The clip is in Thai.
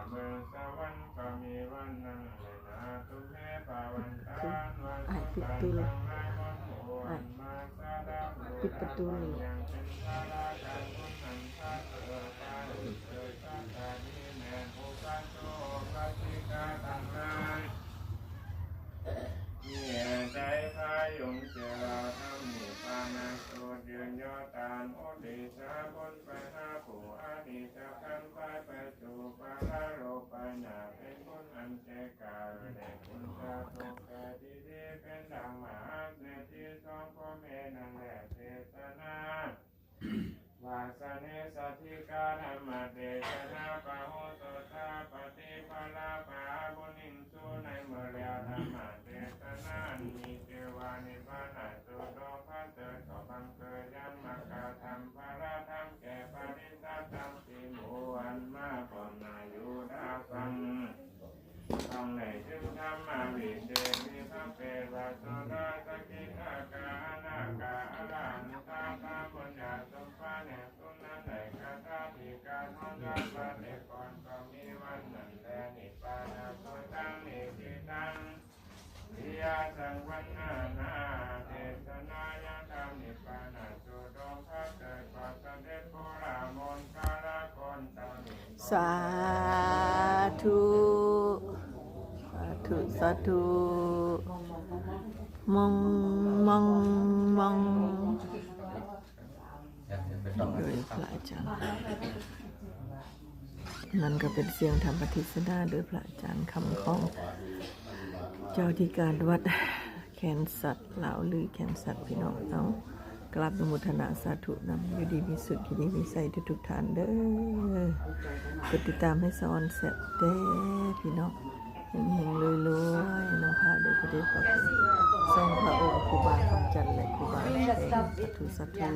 เบิงสวรรค์ก็มีวันนั้นเลยนะทุกแม่ปาวันตานวันสุขสันต์ทั้งหลายวันโอนมาสาดาปิดประตูเลยยังเป็นสาราการคุณนันทาเกิดการเกิดสาตาดีแม่โอปัสโตปัสสิกาทั้งหลายมีใจพายงเจริญธรรมนิพพานะโสดยืนยอตานโอดิสาบนไปหาผู้อาดิจะกันไปจูปาลาโลปานาเป็นคนอันเจกาเดคุณชาโตแก่ดีดีเป็นดังมหาเศรษฐีสองพ่อแม่นั่นแหละเทศนาวาสเนสัธิกาธรรมเทศนาปะโหสถาปฏิปลาปะบุญิงสุในเมื่อเรียธรรมเทศนามีเทวานิพพานาสุโตภะเตสบังเกยันมกาธรรมภาระธรรมแก่ปริสัทธรรมสิหมู่อันมาปนนายุดาฟังฟังในจึงธรรมวิเดมิพระเปรวะโสดาสกิทากาอนาคาอรหันตาตาปัญญาสมภาเนสุนันไหนกาตาธิกาทอนยาปะเนก่อนก็มีวันนั้นแลนิพพานาโสตังนิพิตังวิยาสังวันนานาเทศนายธรรมนิพพานาโสดงพระเกิดปัสสเดชโพรามนคาราคนตานิสาธุสาธุสาธุมองมองมองโดยพระอาจารย์นั่นก็เป็นเสียงธรรมปฏิสดาโดยพระอาจารย์คำของเจ้าที่การวัดแขนสัตว์เหล่าลือแขนสัตว์พี่น้องเอากราบอนุโมทนาสาธุนำอยู่ดีมีสุขที่ดีมีใส่ทุกท่านเด้อกดติดตามให้สอนเสร็จเด้พี่น้องเฮงๆรวยๆน้ำพาโดยพระเดชพระคุณทรงพระองค์ครูบาคำจันทร์และครูบาสาธุสาธุ